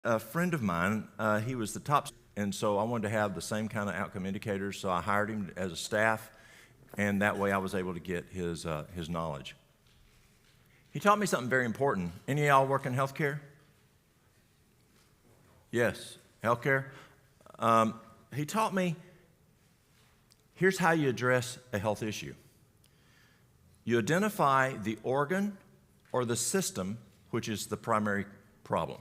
A friend of mine, he was the top, and so I wanted to have the same kind of outcome indicators, so I hired him as a staff, and that way I was able to get his knowledge. He taught me something very important. Any of y'all work in healthcare? Yes, healthcare. He taught me, here's how you address a health issue. You identify the organ or the system which is the primary problem.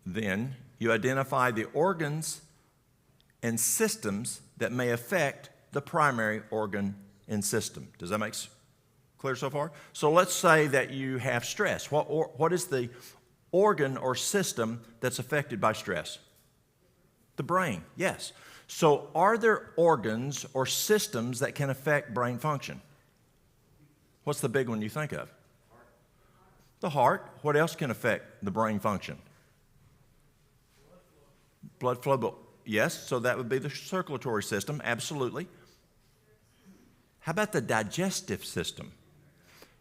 Then you identify the organs and systems that may affect the primary organ and system. Does that make clear so far? So let's say that you have stress. What is the organ or system that's affected by stress? The brain, yes. So are there organs or systems that can affect brain function? What's the big one you think of? The heart. What else can affect the brain function? Blood flow. Yes, so that would be the circulatory system, absolutely. How about the digestive system?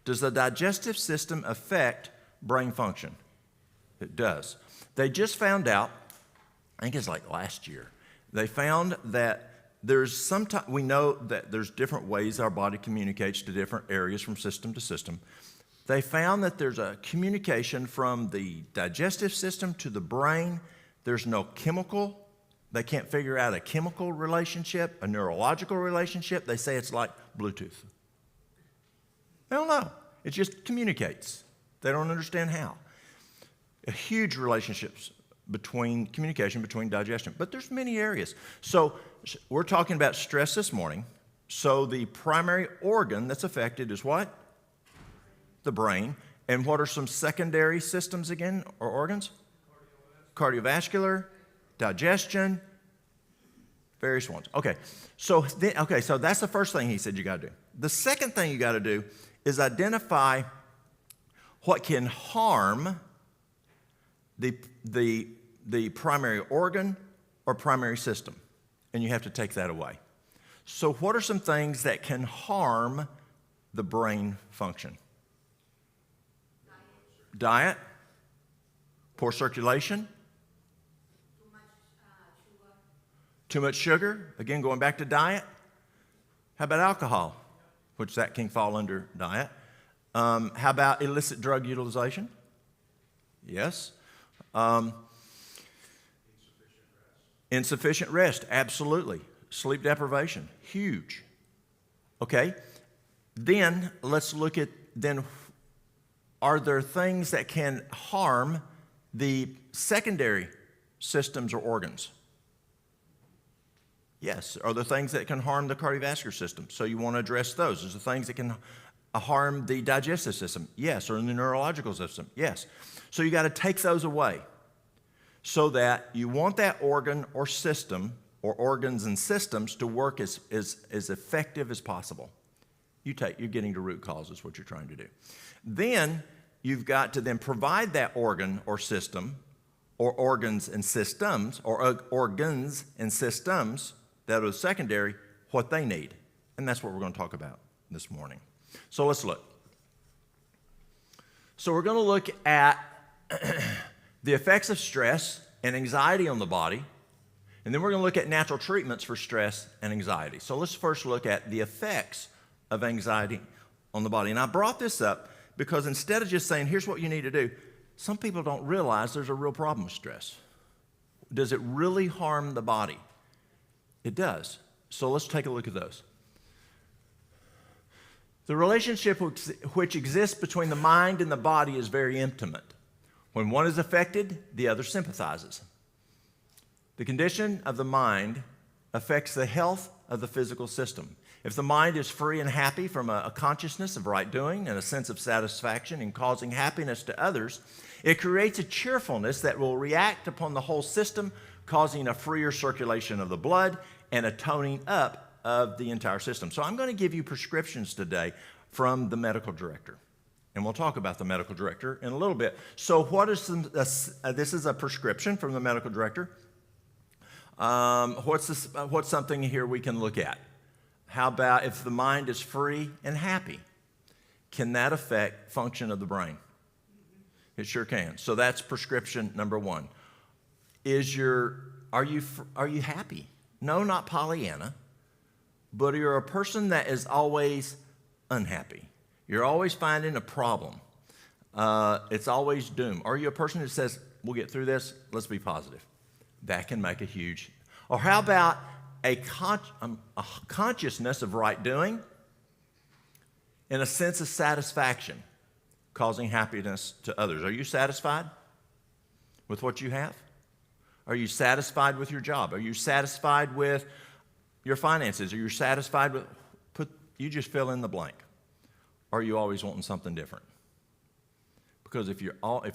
Does the digestive system affect brain function? It does. They just found out, I think it's like last year, they found that we know that there's different ways our body communicates to different areas from system to system. They found that there's a communication from the digestive system to the brain. There's no chemical. They can't figure out a chemical relationship, a neurological relationship. They say it's like Bluetooth. They don't know. It just communicates. They don't understand how. A huge relationships communication between digestion. But there's many areas. So we're talking about stress this morning. So the primary organ that's affected is what? The brain. And what are some secondary systems again, or organs? Cardiovascular, digestion, various ones. Okay, so that's the first thing he said you got to do. The second thing you got to do is identify what can harm the primary organ or primary system, and you have to take that away. So what are some things that can harm the brain function? Diet, poor circulation, too much sugar, again, going back to diet. How about alcohol, which that can fall under diet? How about illicit drug utilization? Yes. Insufficient rest, absolutely. Sleep deprivation, huge. Okay, then let's look at, are there things that can harm the secondary systems or organs? Yes. Are there things that can harm the cardiovascular system? So you want to address those. Is there things that can harm the digestive system? Yes. Or in the neurological system? Yes. So you got to take those away so that you want that organ or system or organs and systems to work as effective as possible. You're getting to root cause is what you're trying to do. Then you've got to then provide that organ or system or organs and systems or organs and systems that are secondary, what they need. And that's what we're going to talk about this morning. So let's look. So we're going to look at the effects of stress and anxiety on the body, and then we're going to look at natural treatments for stress and anxiety. So let's first look at the effects of anxiety on the body. And I brought this up because instead of just saying, here's what you need to do, some people don't realize there's a real problem with stress. Does it really harm the body? It does. So let's take a look at those. The relationship which exists between the mind and the body is very intimate. When one is affected, the other sympathizes. The condition of the mind affects the health of the physical system. If the mind is free and happy from a consciousness of right doing and a sense of satisfaction in causing happiness to others, it creates a cheerfulness that will react upon the whole system, causing a freer circulation of the blood and a toning up of the entire system. So I'm going to give you prescriptions today from the medical director. And we'll talk about the medical director in a little bit. So what is this is a prescription from the medical director. What's something here we can look at? How about if the mind is free and happy? Can that affect function of the brain? It sure can. So that's prescription number one. Are you happy? No, not Pollyanna, but you're a person that is always unhappy. You're always finding a problem. It's always doom. Are you a person that says, we'll get through this, let's be positive? That can make a huge... Or how about a consciousness of right doing and a sense of satisfaction, causing happiness to others? Are you satisfied with what you have? Are you satisfied with your job? Are you satisfied with your finances? Are you satisfied with... You just fill in the blank. Or are you always wanting something different? Because if you're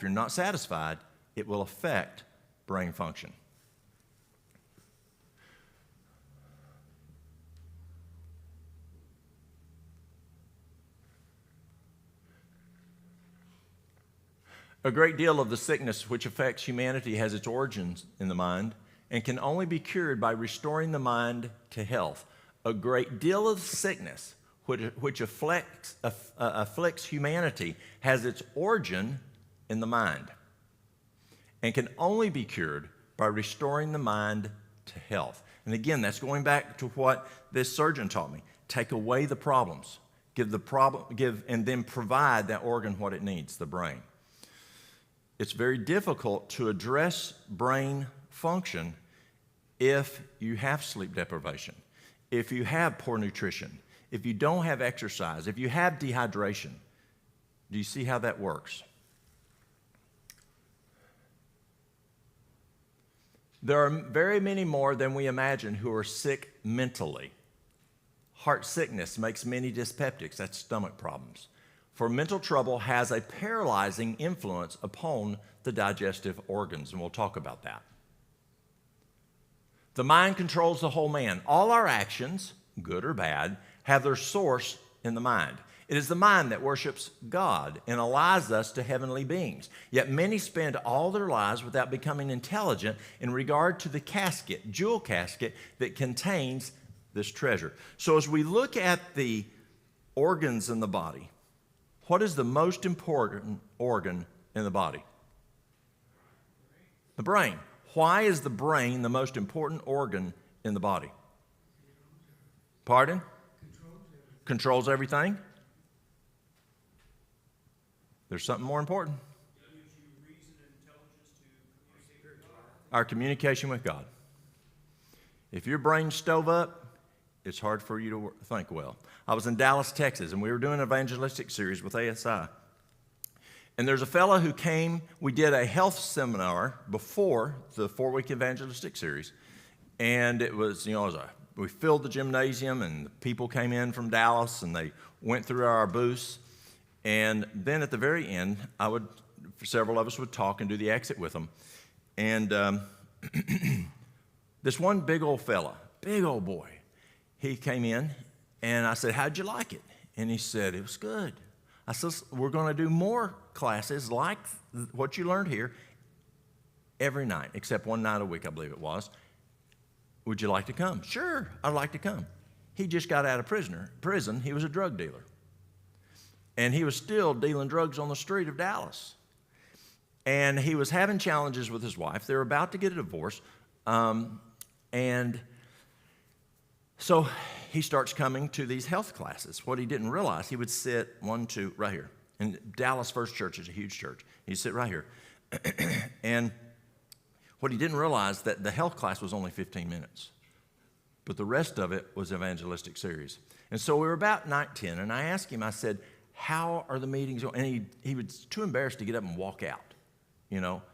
not satisfied, it will affect brain function. A great deal of the sickness which affects humanity has its origins in the mind and can only be cured by restoring the mind to health. A great deal of sickness which afflicts humanity has its origin in the mind and can only be cured by restoring the mind to health. And again, that's going back to what this surgeon taught me. Take away the problems, and then provide that organ what it needs, the brain. It's very difficult to address brain function if you have sleep deprivation, if you have poor nutrition, if you don't have exercise, if you have dehydration. Do you see how that works? There are very many more than we imagine who are sick mentally. Heart sickness makes many dyspeptics, that's stomach problems. For mental trouble has a paralyzing influence upon the digestive organs, and we'll talk about that. The mind controls the whole man. All our actions, good or bad, have their source in the mind. It is the mind that worships God and allies us to heavenly beings. Yet many spend all their lives without becoming intelligent in regard to the casket, jewel casket, that contains this treasure. So as we look at the organs in the body, what is the most important organ in the body? The brain. Why is the brain the most important organ in the body? Pardon? Controls everything. There's something more important. Our communication with God. If your brain's stove up, it's hard for you to think well. I was in Dallas, Texas, and we were doing an evangelistic series with ASI. And there's a fellow who came, we did a health seminar before the 4-week evangelistic series. And it was, we filled the gymnasium, and the people came in from Dallas, and they went through our booths. And then at the very end, several of us would talk and do the exit with them. And this one big old fella, big old boy, he came in, and I said, how'd you like it? And he said, it was good. I said, we're going to do more classes like what you learned here every night, except one night a week, I believe it was. Would you like to come? Sure, I'd like to come. He just got out of prison. He was a drug dealer. And he was still dealing drugs on the street of Dallas. And he was having challenges with his wife. They were about to get a divorce. And so he starts coming to these health classes. What he didn't realize, he would sit right here. And Dallas First Church is a huge church. He'd sit right here. And what he didn't realize, that the health class was only 15 minutes. But the rest of it was evangelistic series. And so we were about 9:10, and I asked him, I said, how are the meetings going? And he was too embarrassed to get up and walk out,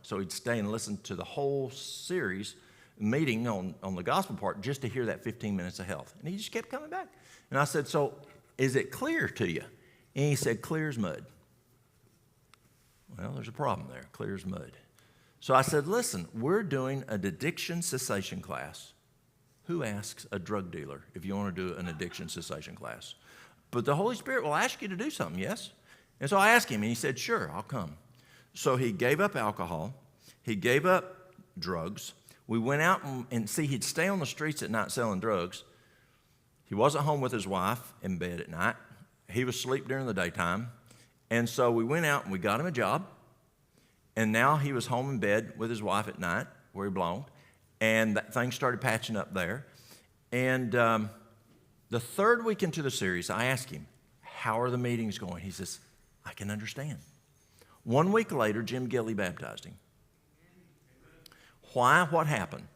So he'd stay and listen to the whole series meeting on the gospel part just to hear that 15 minutes of health. And he just kept coming back. And I said, so is it clear to you? And he said, clear as mud. Well, there's a problem there, clear as mud. So I said, listen, we're doing an addiction cessation class. Who asks a drug dealer if you want to do an addiction cessation class? But the Holy Spirit will ask you to do something, yes? And so I asked him, and he said, sure, I'll come. So he gave up alcohol. He gave up drugs. We went out and he'd stay on the streets at night selling drugs. He wasn't home with his wife in bed at night. He was asleep during the daytime. And so we went out and we got him a job. And now he was home in bed with his wife at night, where he belonged, and things started patching up there. And the third week into the series, I asked him, how are the meetings going? He says, I can understand. 1 week later, Jim Gilley baptized him. Why? What happened?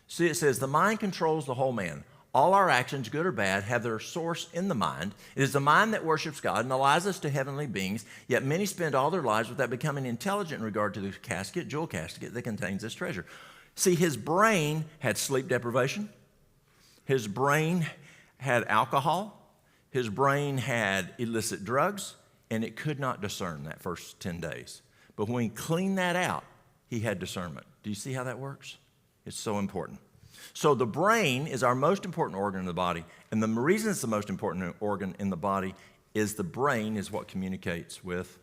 See, it says, the mind controls the whole man. All our actions, good or bad, have their source in the mind. It is the mind that worships God and allies us to heavenly beings, yet many spend all their lives without becoming intelligent in regard to the jewel casket that contains this treasure. See, his brain had sleep deprivation. His brain had alcohol. His brain had illicit drugs, and it could not discern that first 10 days. But when he cleaned that out, he had discernment. Do you see how that works? It's so important. So the brain is our most important organ in the body, and the reason it's the most important organ in the body is the brain is what communicates with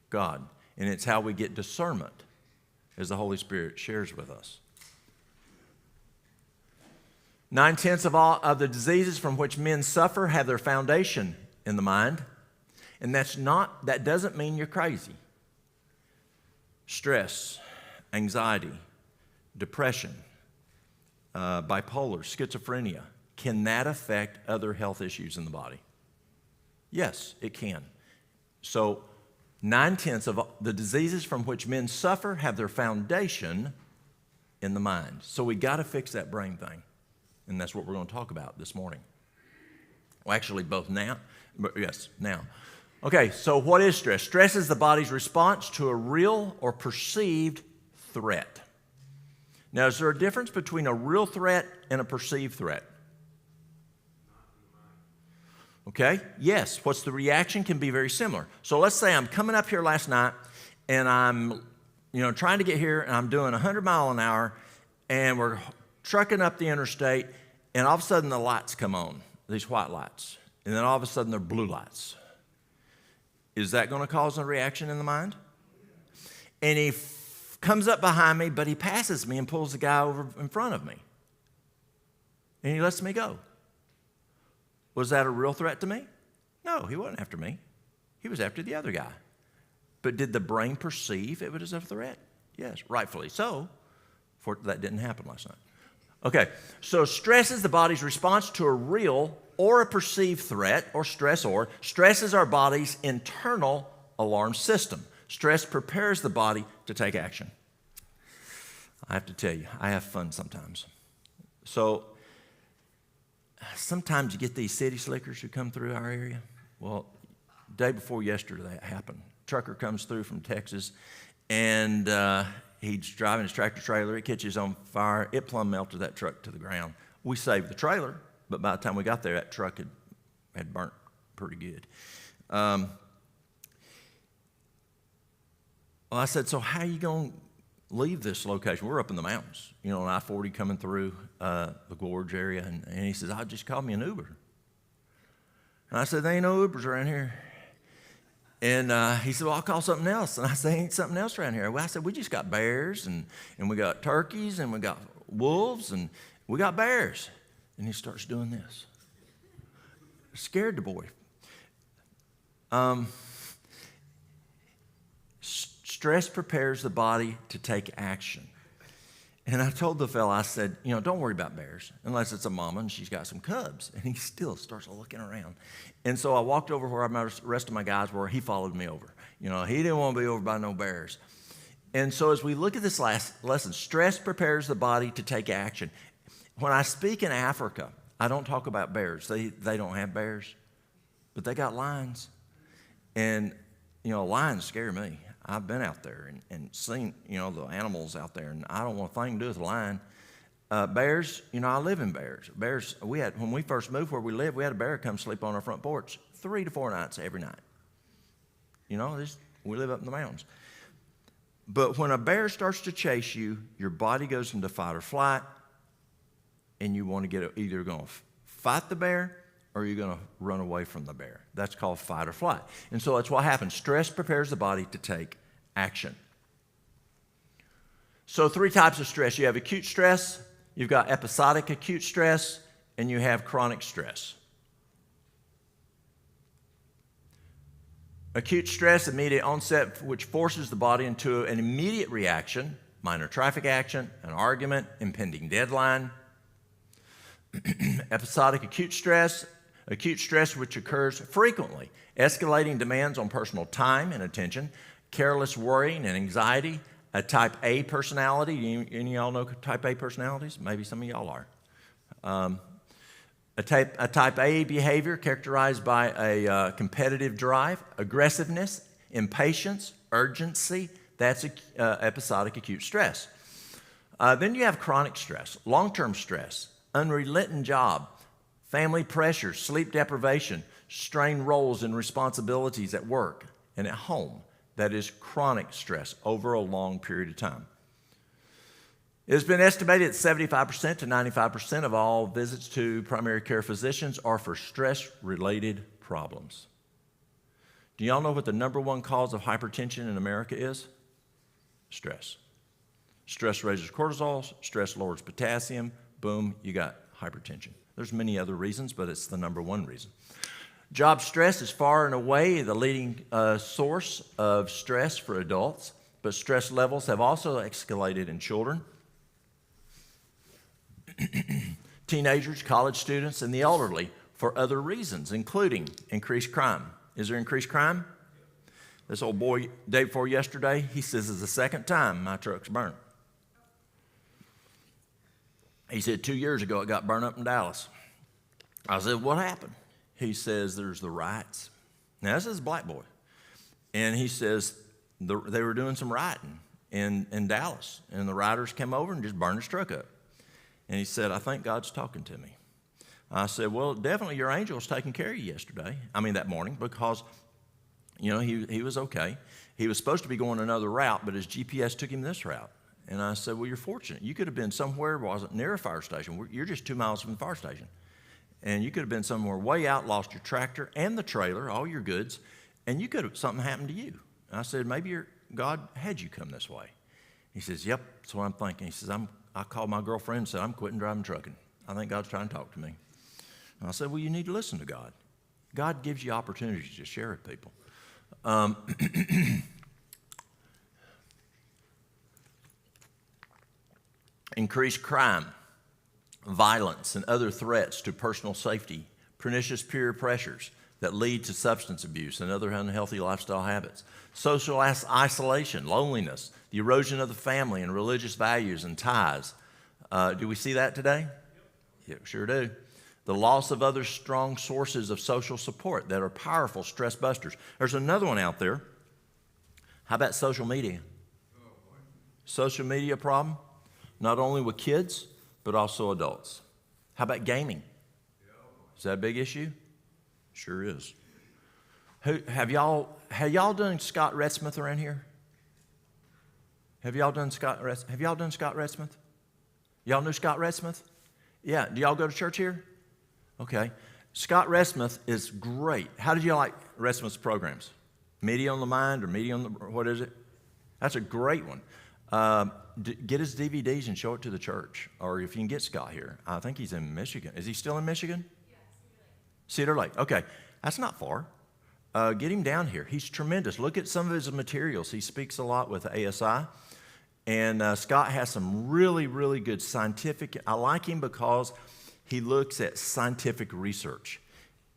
God, and it's how we get discernment, as the Holy Spirit shares with us. 9/10 of all of the diseases from which men suffer have their foundation in the mind, and that doesn't mean you're crazy. Stress, anxiety, depression, bipolar, schizophrenia, can that affect other health issues in the body? Yes, it can. So 9/10 of the diseases from which men suffer have their foundation in the mind. So we got to fix that brain thing, and that's what we're going to talk about this morning. Well, actually, both now, but yes, now. Okay, so what is stress? Stress is the body's response to a real or perceived threat. Now, is there a difference between a real threat and a perceived threat? Okay, yes. What's the reaction can be very similar. So let's say I'm coming up here last night, and I'm trying to get here, and I'm doing 100 miles an hour, and we're trucking up the interstate, and all of a sudden the lights come on, these white lights, and then all of a sudden they're blue lights. Is that going to cause a reaction in the mind? And he comes up behind me, but he passes me and pulls the guy over in front of me. And he lets me go. Was that a real threat to me? No, he wasn't after me. He was after the other guy. But did the brain perceive it was a threat? Yes, rightfully so. For that didn't happen last night. Okay, so stress is the body's response to a real or a perceived threat or stressor. Stress is our body's internal alarm system. Stress prepares the body to take action. I have to tell you, I have fun sometimes. So sometimes you get these city slickers who come through our area. Well, day before yesterday that happened. Trucker comes through from Texas, and he's driving his tractor trailer. It catches on fire. It plumb melted that truck to the ground. We saved the trailer, but by the time we got there, that truck had burnt pretty good. Well, I said, so how are you going to leave this location? We're up in the mountains, on I-40 coming through the gorge area. And he says, I'll just call me an Uber. And I said, there ain't no Ubers around here. And he said, well, I'll call something else. And I said, ain't something else around here. Well, I said, we just got bears, and we got turkeys, and we got wolves, and we got bears. And he starts doing this. Scared the boy. Stress prepares the body to take action. And I told the fella, I said, don't worry about bears, unless it's a mama and she's got some cubs. And he still starts looking around. And so I walked over where the rest of my guys were. He followed me over. He didn't want to be over by no bears. And so as we look at this last lesson, stress prepares the body to take action. When I speak in Africa, I don't talk about bears. They don't have bears, but they got lions. And, lions scare me. I've been out there and seen, the animals out there, and I don't want a thing to do with a lion. Bears, I live in bears. Bears, when we first moved where we lived, we had a bear come sleep on our front porch 3 to 4 nights every night. We live up in the mountains. But when a bear starts to chase you, your body goes into fight or flight, and you want to get either going to fight the bear or you're going to run away from the bear. That's called fight or flight. And so that's what happens. Stress prepares the body to take action. So 3 types of stress. You have acute stress, you've got episodic acute stress, and you have chronic stress. Acute stress, immediate onset, which forces the body into an immediate reaction, minor traffic accident, an argument, impending deadline. Episodic acute stress which occurs frequently, escalating demands on personal time and attention, careless worrying and anxiety, a type A personality. Any of y'all know type A personalities? Maybe some of y'all are. A type A behavior characterized by a competitive drive, aggressiveness, impatience, urgency. That's episodic acute stress. Then you have chronic stress, long-term stress, unrelenting job, family pressures, sleep deprivation, strained roles and responsibilities at work and at home. That is chronic stress over a long period of time. It has been estimated that 75% to 95% of all visits to primary care physicians are for stress-related problems. Do y'all know what the number one cause of hypertension in America is? Stress. Stress raises cortisol, stress lowers potassium, boom, you got hypertension. There's many other reasons, but it's the number one reason. Job stress is far and away the leading source of stress for adults, but stress levels have also escalated in children, teenagers, college students, and the elderly for other reasons, including increased crime. Is there increased crime? This old boy, day before yesterday, he says it's the second time my truck's burnt. He said 2 years ago it got burned up in Dallas. I said, what happened? He says there's the riots. Now, this is a black boy. And he says they were doing some rioting in Dallas, and the rioters came over and just burned his truck up. And he said, I think God's talking to me. I said, well, definitely your angel was taking care of you that morning, because, he was okay. He was supposed to be going another route, but his GPS took him this route. And I said, well, you're fortunate. You could have been somewhere wasn't near a fire station. You're just 2 miles from the fire station. And you could have been somewhere way out, lost your tractor and the trailer, all your goods, and something happened to you. And I said, maybe God had you come this way. He says, yep, that's what I'm thinking. He says, I called my girlfriend and said, I'm quitting driving trucking. I think God's trying to talk to me. And I said, well, you need to listen to God. God gives you opportunities to share with people. Increased crime, violence, and other threats to personal safety, pernicious peer pressures that lead to substance abuse and other unhealthy lifestyle habits, social isolation, loneliness, the erosion of the family and religious values and ties. Do we see that today? Yeah, sure do. The loss of other strong sources of social support that are powerful stress busters. There's another one out there. How about social media? Social media problem, not only with kids, but also adults. How about gaming? Is that a big issue? Sure is. Have y'all done Scott Redsmith around here? Have y'all done Scott Redsmith? Y'all knew Scott Redsmith? Yeah. Do y'all go to church here? Okay. Scott Redsmith is great. How did you like Redsmith's programs? Media on the Mind or Media on the, what is it? That's a great one. Get his DVDs and show it to the church. Or if you can get Scott here. I think he's in Michigan. Is he still in Michigan? Yeah, Cedar Lake. Okay. That's not far. Get him down here. He's tremendous. Look at some of his materials. He speaks a lot with ASI. And Scott has some really, really good scientific. I like him because he looks at scientific research.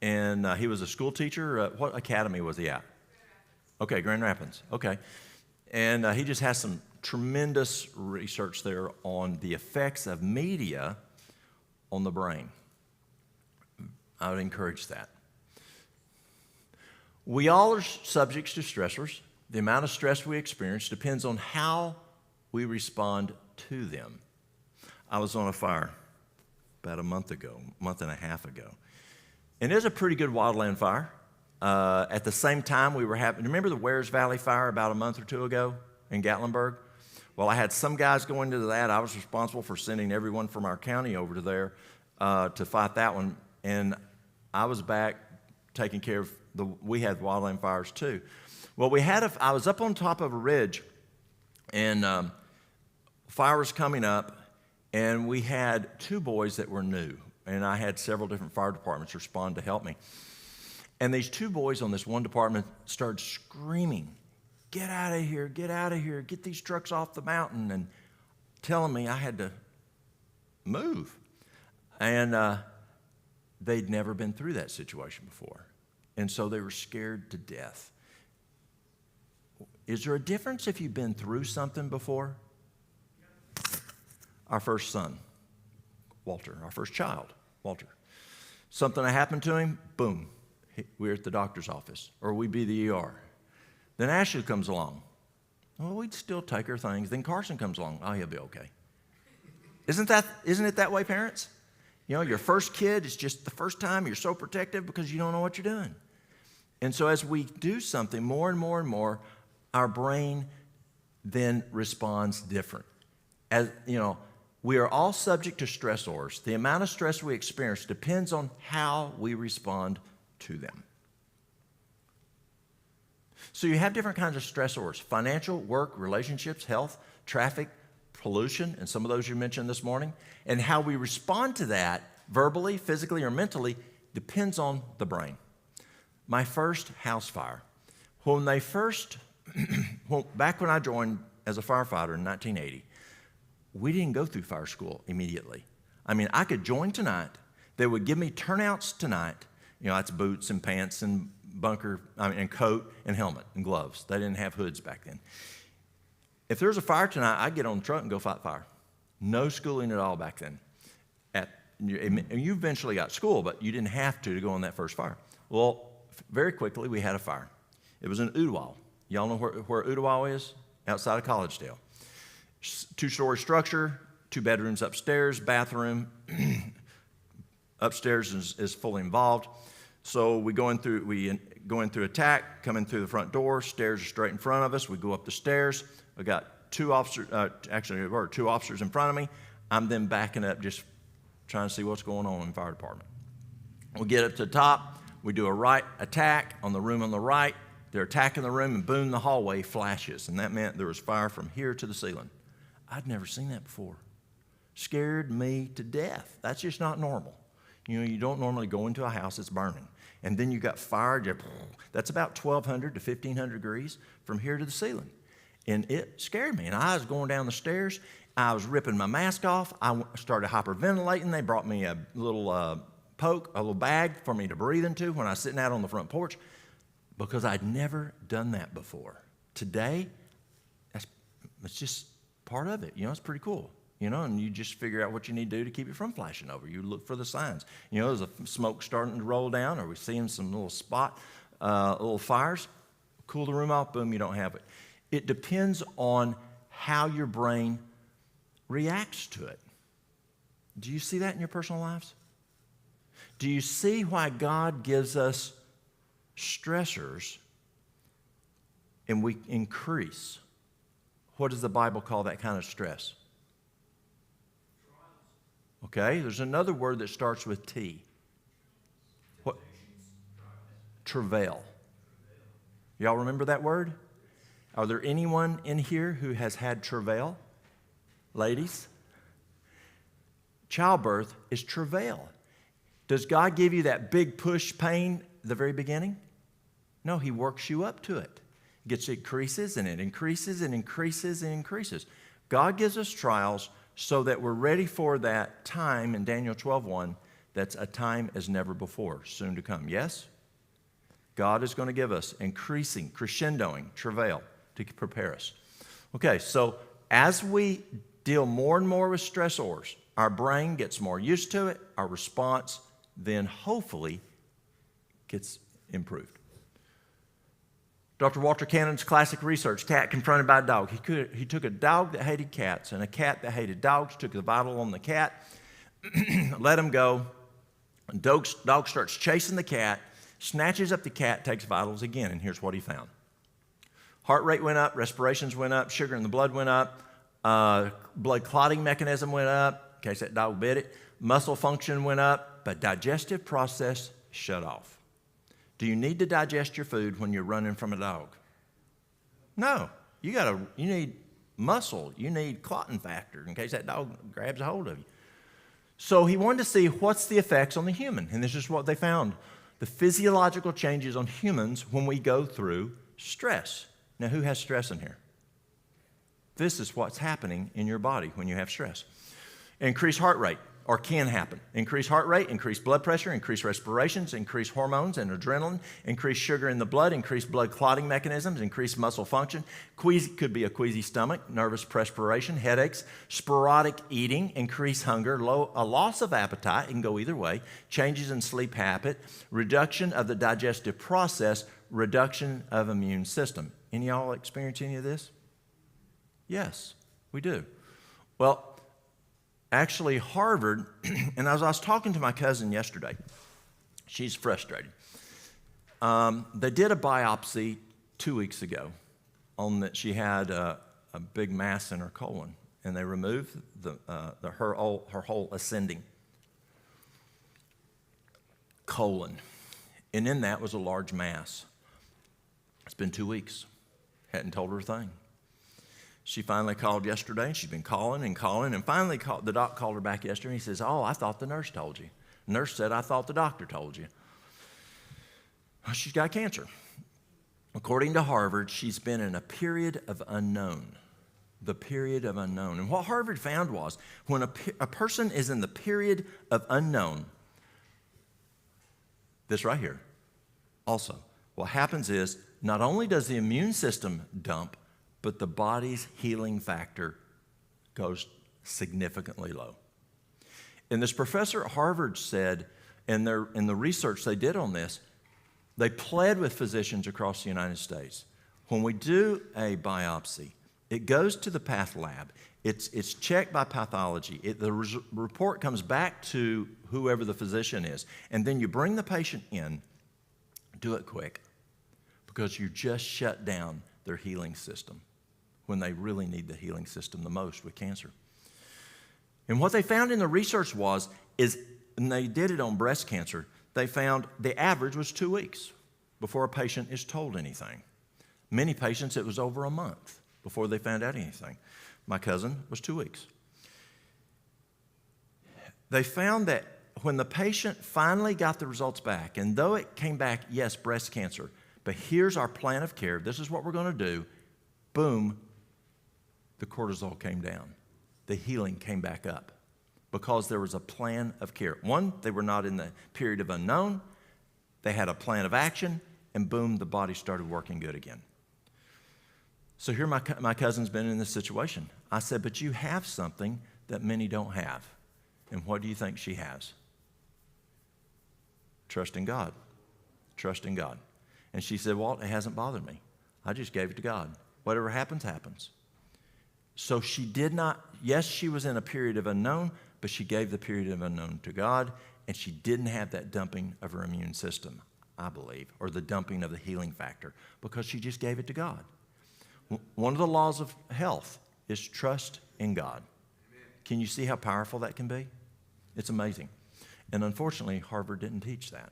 And he was a school teacher. What academy was he at? Okay, Grand Rapids. Okay. And he just has some tremendous research there on the effects of media on the brain. I would encourage that. We all are subjects to stressors. The amount of stress we experience depends on how we respond to them. I was on a fire about a month and a half ago. And it was a pretty good wildland fire. At the same time, we were having, remember the Wares Valley fire about a month or two ago in Gatlinburg? Well, I had some guys going into that. I was responsible for sending everyone from our county over to there to fight that one. And I was back taking care of we had wildland fires too. Well, I was up on top of a ridge, and fire was coming up, and we had two boys that were new, and I had several different fire departments respond to help me. And these two boys on this one department started screaming, "Get out of here, get out of here, get these trucks off the mountain," and telling me I had to move. And they'd never been through that situation before. And so they were scared to death. Is there a difference if you've been through something before? Our first son, Walter, our first child, Walter. Something that happened to him, boom, we're at the doctor's office, or we'd be the ER. Then Ashley comes along. Well, we'd still take her things. Then Carson comes along. Oh, he'll be okay. Isn't it that way, parents? You know, your first kid is just the first time you're so protective because you don't know what you're doing. And so as we do something more and more and more, our brain then responds different. As you know, we are all subject to stressors. The amount of stress we experience depends on how we respond to them. So you have different kinds of stressors: financial, work, relationships, health, traffic, pollution, and some of those you mentioned this morning. And how we respond to that, verbally, physically, or mentally, depends on the brain. My first house fire. Back when I joined as a firefighter in 1980, we didn't go through fire school immediately. I mean, I could join tonight. They would give me turnouts tonight. You know, that's boots and pants and and coat and helmet and gloves. They didn't have hoods back then. If there was a fire tonight, I'd get on the truck and go fight fire. No schooling at all back then. You eventually got school, but you didn't have to go on that first fire. Well, very quickly, we had a fire. It was in Udawal. Y'all know where Udawal is? Outside of Collegedale. 2-story structure, 2 bedrooms upstairs, bathroom. Upstairs is fully involved. So we go in through attack, coming through the front door. Stairs are straight in front of us. We go up the stairs. We got 2 officers. There were 2 officers in front of me. I'm then backing up, just trying to see what's going on in the fire department. We get up to the top. We do a right attack on the room on the right. They're attacking the room, and boom, the hallway flashes. And that meant there was fire from here to the ceiling. I'd never seen that before. Scared me to death. That's just not normal. You know, you don't normally go into a house that's burning. And then you got fire. That's about 1,200 to 1,500 degrees from here to the ceiling. And it scared me. And I was going down the stairs. I was ripping my mask off. I started hyperventilating. They brought me a little a little bag for me to breathe into when I was sitting out on the front porch, because I'd never done that before. Today, it's just part of it. You know, it's pretty cool. You know, and you just figure out what you need to do to keep it from flashing over. You look for the signs. You know, there's a smoke starting to roll down, or we're seeing some little fires. Cool the room off, boom, you don't have it. It depends on how your brain reacts to it. Do you see that in your personal lives? Do you see why God gives us stressors and we increase? What does the Bible call that kind of stress? Okay, there's another word that starts with T. What? Travail. Y'all remember that word? Are there anyone in here who has had travail? Ladies? Childbirth is travail. Does God give you that big push pain at the very beginning? No, He works you up to it. It increases and it increases and increases and increases. God gives us trials so that we're ready for that time in Daniel 12:1. That's a time as never before, soon to come. Yes? God is going to give us increasing, crescendoing travail to prepare us. Okay, so as we deal more and more with stressors, our brain gets more used to it. Our response then hopefully gets improved. Dr. Walter Cannon's classic research, cat confronted by a dog. He took a dog that hated cats and a cat that hated dogs, took the vital on the cat, let him go. Dog starts chasing the cat, snatches up the cat, takes vitals again, and here's what he found. Heart rate went up, respirations went up, sugar in the blood went up, blood clotting mechanism went up, in case that dog bit it, muscle function went up, but digestive process shut off. Do you need to digest your food when you're running from a dog? No. You need muscle. You need clotting factor in case that dog grabs a hold of you. So he wanted to see what's the effects on the human, and this is what they found. The physiological changes on humans when we go through stress. Now, who has stress in here? This is what's happening in your body when you have stress. Increased heart rate, or can happen. Increased heart rate, increased blood pressure, increased respirations, increased hormones and adrenaline, increased sugar in the blood, increased blood clotting mechanisms, increased muscle function. Could be a queasy stomach, nervous perspiration, headaches, sporadic eating, increased hunger, a loss of appetite, it can go either way, changes in sleep habit, reduction of the digestive process, reduction of immune system. Any of y'all experience any of this? Yes, we do. Well, actually, Harvard, and as I was talking to my cousin yesterday, she's frustrated. They did a biopsy 2 weeks ago on that she had a big mass in her colon, and they removed her whole ascending colon, and in that was a large mass. It's been 2 weeks. Hadn't told her a thing. She finally called yesterday, and she's been calling, and finally the doc called her back yesterday, and he says, "Oh, I thought the nurse told you." The nurse said, "I thought the doctor told you." Well, she's got cancer. According to Harvard, she's been in a period of unknown, the period of unknown. And what Harvard found was when a person is in the period of unknown, this right here, also, what happens is not only does the immune system dump, but the body's healing factor goes significantly low. And this professor at Harvard said, in the research they did on this, they pled with physicians across the United States. When we do a biopsy, it goes to the path lab. It's checked by pathology. The report comes back to whoever the physician is. And then you bring the patient in, do it quick, because you just shut down their healing system when they really need the healing system the most with cancer. And what they found in the research and they did it on breast cancer, they found the average was 2 weeks before a patient is told anything. Many patients, it was over a month before they found out anything. My cousin was 2 weeks. They found that when the patient finally got the results back, and though it came back, yes, breast cancer, but here's our plan of care, this is what we're going to do, boom, the cortisol came down. The healing came back up because there was a plan of care. One, they were not in the period of unknown. They had a plan of action, and boom, the body started working good again. So here my cousin's been in this situation. I said, but you have something that many don't have. And what do you think she has? Trust in God. Trust in God. And she said, Walt, it hasn't bothered me. I just gave it to God. Whatever happens, happens. So she did not, yes, she was in a period of unknown, but she gave the period of unknown to God, and she didn't have that dumping of her immune system, I believe, or the dumping of the healing factor, because she just gave it to God. One of the laws of health is trust in God. Amen. Can you see how powerful that can be? It's amazing. And unfortunately, Harvard didn't teach that.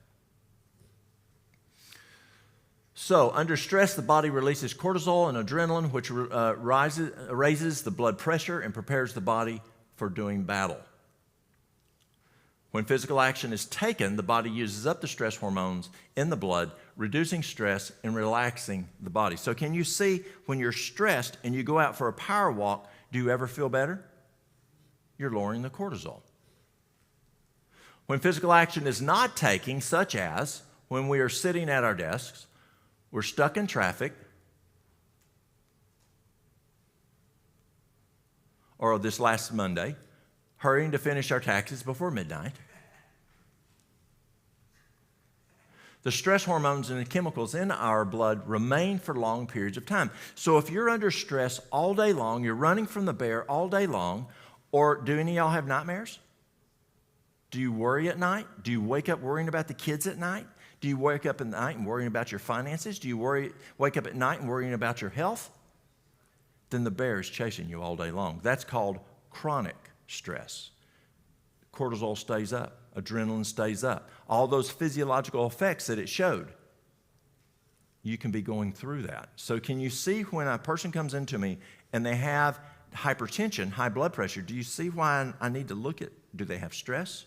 So, under stress, the body releases cortisol and adrenaline, which raises the blood pressure and prepares the body for doing battle. When physical action is taken, the body uses up the stress hormones in the blood, reducing stress and relaxing the body. So, can you see when you're stressed and you go out for a power walk, do you ever feel better? You're lowering the cortisol. When physical action is not taken, such as when we are sitting at our desks, we're stuck in traffic, or this last Monday, hurrying to finish our taxes before midnight. The stress hormones and the chemicals in our blood remain for long periods of time. So if you're under stress all day long, you're running from the bear all day long, or do any of y'all have nightmares? Do you worry at night? Do you wake up worrying about the kids at night? Do you wake up at night and worrying about your finances? Do you wake up at night and worrying about your health? Then the bear is chasing you all day long. That's called chronic stress. Cortisol stays up. Adrenaline stays up. All those physiological effects that it showed, you can be going through that. So can you see when a person comes into me and they have hypertension, high blood pressure, do you see why I need to look at, do they have stress?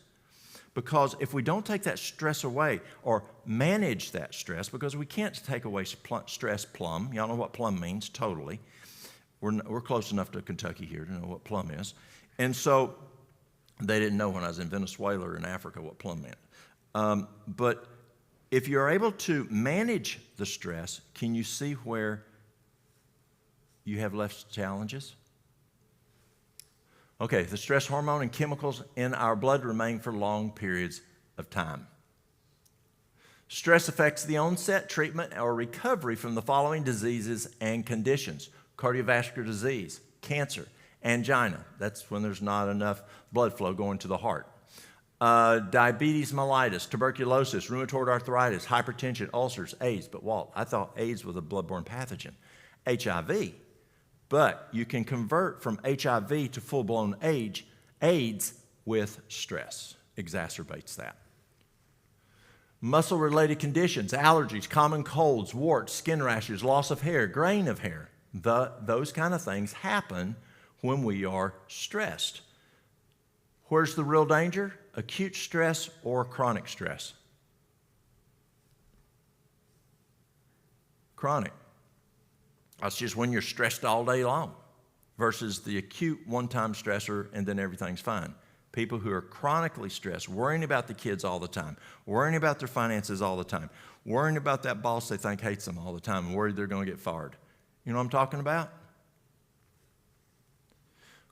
Because if we don't take that stress away or manage that stress, because we can't take away stress plumb. Y'all know what plumb means, totally. We're close enough to Kentucky here to know what plumb is. And so they didn't know when I was in Venezuela or in Africa what plumb meant. But if you're able to manage the stress, can you see where you have less challenges? Okay, the stress hormone and chemicals in our blood remain for long periods of time. Stress affects the onset, treatment, or recovery from the following diseases and conditions: cardiovascular disease, cancer, angina. That's when there's not enough blood flow going to the heart. Diabetes mellitus, tuberculosis, rheumatoid arthritis, hypertension, ulcers, AIDS. But Walt, I thought AIDS was a bloodborne pathogen. HIV. But you can convert from HIV to full-blown AIDS with stress. Exacerbates that. Muscle-related conditions, allergies, common colds, warts, skin rashes, loss of hair, graying of hair. Those kind of things happen when we are stressed. Where's the real danger? Acute stress or chronic stress? Chronic. That's just when you're stressed all day long versus the acute one-time stressor and then everything's fine. People who are chronically stressed, worrying about the kids all the time, worrying about their finances all the time, worrying about that boss they think hates them all the time and worried they're going to get fired. You know what I'm talking about?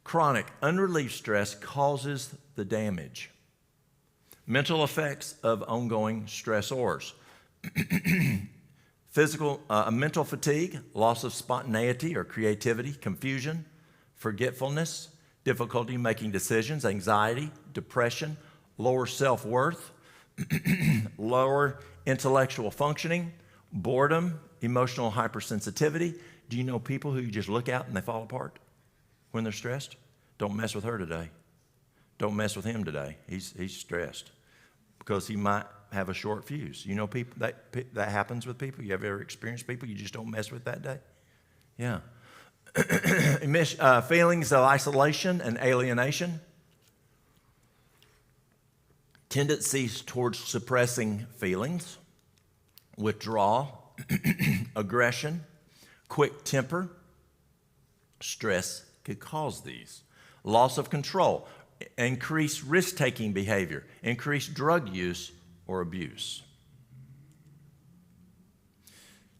Chronic, unrelieved stress causes the damage. Mental effects of ongoing stressors. Mental fatigue, loss of spontaneity or creativity, confusion, forgetfulness, difficulty making decisions, anxiety, depression, lower self-worth, lower intellectual functioning, boredom, emotional hypersensitivity. Do you know people who you just look out and they fall apart when they're stressed? Don't mess with her today. Don't mess with him today. He's stressed because he might have a short fuse. You know people that happens with people? You have ever experienced people you just don't mess with that day? Yeah. Feelings of isolation and alienation. Tendencies towards suppressing feelings. Withdrawal. Aggression. Quick temper. Stress could cause these. Loss of control. Increased risk-taking behavior. Increased drug use or abuse.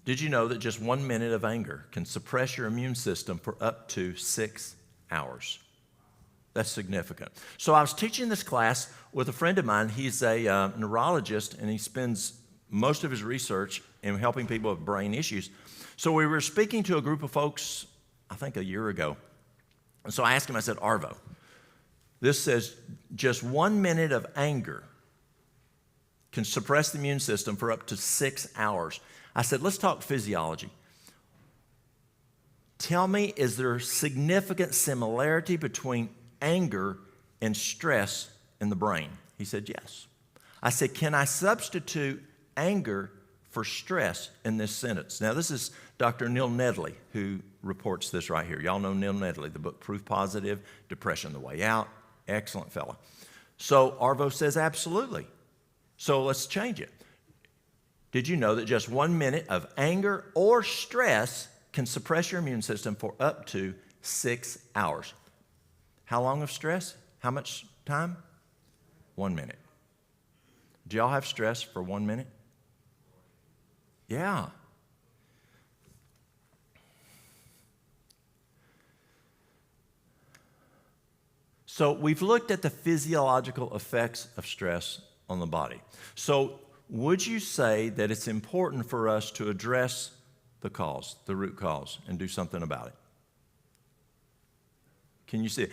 Did you know that just 1 minute of anger can suppress your immune system for up to 6 hours? That's significant. So I was teaching this class with a friend of mine. He's a neurologist, and he spends most of his research in helping people with brain issues. So we were speaking to a group of folks, I think a year ago. And so I asked him, I said, Arvo, this says just 1 minute of anger can suppress the immune system for up to 6 hours. I said, let's talk physiology. Tell me, is there significant similarity between anger and stress in the brain? He said, yes. I said, can I substitute anger for stress in this sentence? Now, this is Dr. Neil Nedley who reports this right here. Y'all know Neil Nedley, the book Proof Positive, Depression the Way Out. Excellent fella. So Arvo says, absolutely. So let's change it. Did you know that just 1 minute of anger or stress can suppress your immune system for up to 6 hours? How long of stress? How much time? 1 minute. Do y'all have stress for 1 minute? Yeah. So we've looked at the physiological effects of stress on the body. So would you say that it's important for us to address the cause, the root cause, and do something about it? Can you see it?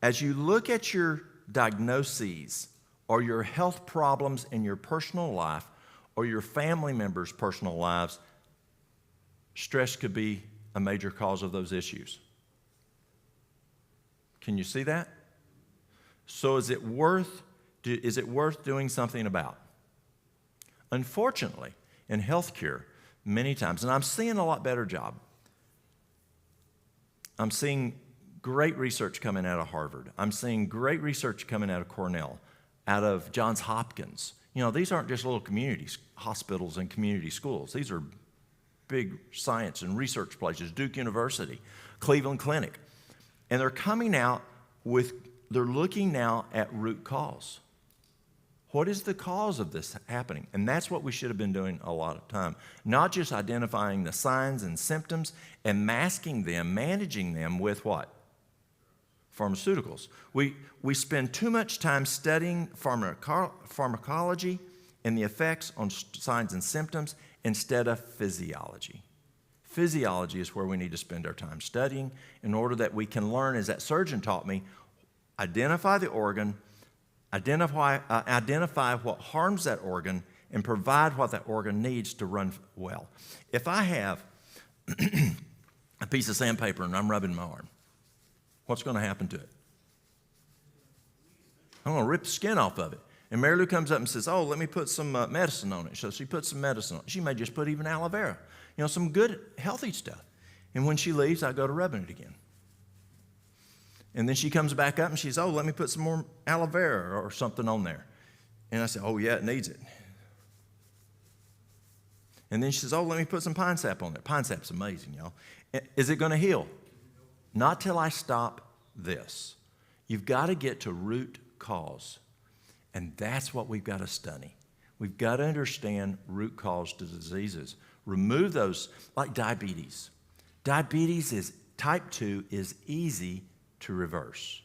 As you look at your diagnoses or your health problems in your personal life or your family members' personal lives, stress could be a major cause of those issues. Can you see that? So is it worth doing something about? Unfortunately, in healthcare, many times, and I'm seeing a lot better job. I'm seeing great research coming out of Harvard. I'm seeing great research coming out of Cornell. out of Johns Hopkins. These aren't just little community hospitals and community schools. These are big science and research places, Duke University, Cleveland Clinic. And they're coming out they're looking now at root cause. What is the cause of this happening? And that's what we should have been doing a lot of time. Not just identifying the signs and symptoms and masking them, managing them with what? Pharmaceuticals. We spend too much time studying pharmacology and the effects on signs and symptoms instead of physiology. Physiology is where we need to spend our time studying in order that we can learn, as that surgeon taught me, identify the organ, identify what harms that organ, and provide what that organ needs to run well. If I have a piece of sandpaper and I'm rubbing my arm, what's going to happen to it? I'm going to rip the skin off of it. And Mary Lou comes up and says, let me put some medicine on it. So she puts some medicine on it. She may just put even aloe vera, some good, healthy stuff. And when she leaves, I go to rubbing it again. And then she comes back up and she says, let me put some more aloe vera or something on there. And I say, yeah, it needs it. And then she says, let me put some pine sap on there. Pine sap's amazing, y'all. Is it going to heal? Not till I stop this. You've got to get to root cause. And that's what we've got to study. We've got to understand root cause to diseases. Remove those, like diabetes. Type 2 is easy to reverse.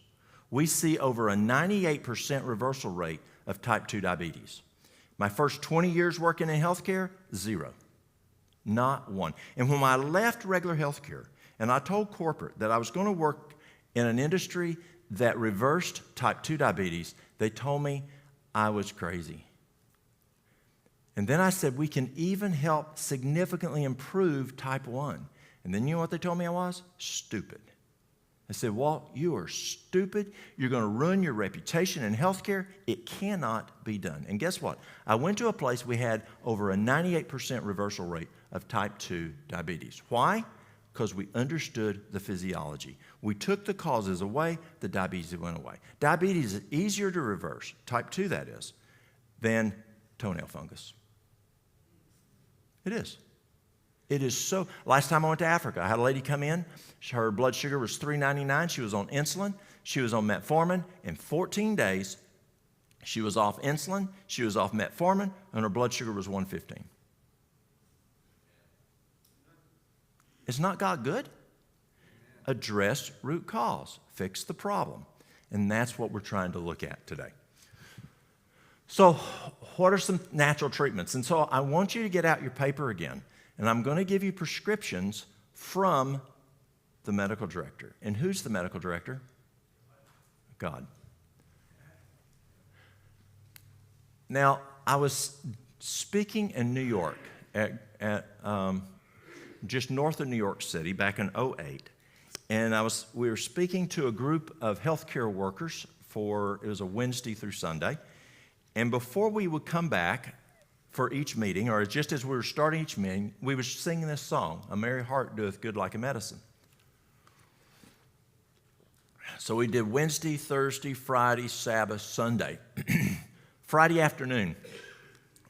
We see over a 98% reversal rate of type 2 diabetes. My first 20 years working in healthcare, 0. Not one. And when I left regular healthcare and I told corporate that I was going to work in an industry that reversed type 2 diabetes, they told me I was crazy. And then I said, we can even help significantly improve type 1. And then you know what they told me I was? Stupid. I said, Walt, you are stupid. You're going to ruin your reputation in healthcare. It cannot be done. And guess what? I went to a place we had over a 98% reversal rate of type 2 diabetes. Why? Because we understood the physiology. We took the causes away, the diabetes went away. Diabetes is easier to reverse, type 2 that is, than toenail fungus. It is. It is so. Last time I went to Africa, I had a lady come in. Her blood sugar was 399. She was on insulin. She was on metformin. In 14 days, she was off insulin. She was off metformin, and her blood sugar was 115. Is not God good? Address root cause. Fix the problem. And that's what we're trying to look at today. So what are some natural treatments? And so I want you to get out your paper again. And I'm going to give you prescriptions from the medical director. And who's the medical director? God. Now, I was speaking in New York at just north of New York City back in 2008. And we were speaking to a group of healthcare workers it was a Wednesday through Sunday. And before we would come back for each meeting, or just as we were starting each meeting, we were singing this song, "A Merry Heart Doeth Good Like a Medicine." So we did Wednesday, Thursday, Friday, Sabbath, Sunday. Friday afternoon,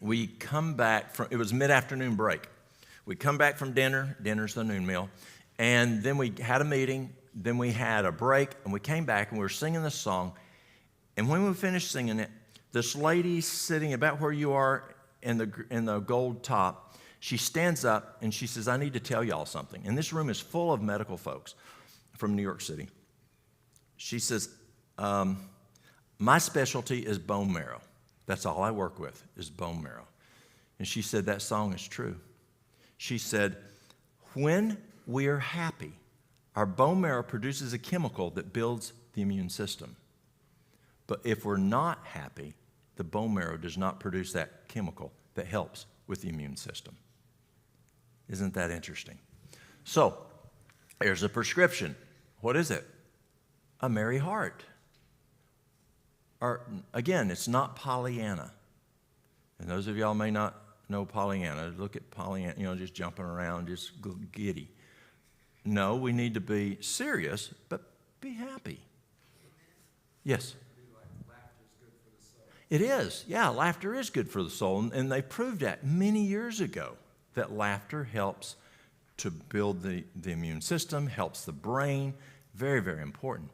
we come back it was mid-afternoon break. We come back from dinner's the noon meal, and then we had a meeting, then we had a break, and we came back and we were singing this song. And when we finished singing it, this lady sitting about where you are in the gold top, she stands up and she says, "I need to tell y'all something." And this room is full of medical folks from New York City. She says, "My specialty is bone marrow. That's all I work with is bone marrow." And she said, "That song is true." She said, "When we are happy, our bone marrow produces a chemical that builds the immune system. But if we're not happy, the bone marrow does not produce that chemical that helps with the immune system." Isn't that interesting? So, here's a prescription. What is it? A merry heart. Or, again, it's not Pollyanna. And those of y'all may not know Pollyanna. Look at Pollyanna, just jumping around, just giddy. No, we need to be serious, but be happy. Yes? It is. Yeah, laughter is good for the soul. And they proved that many years ago, that laughter helps to build the immune system, helps the brain. Very, very important.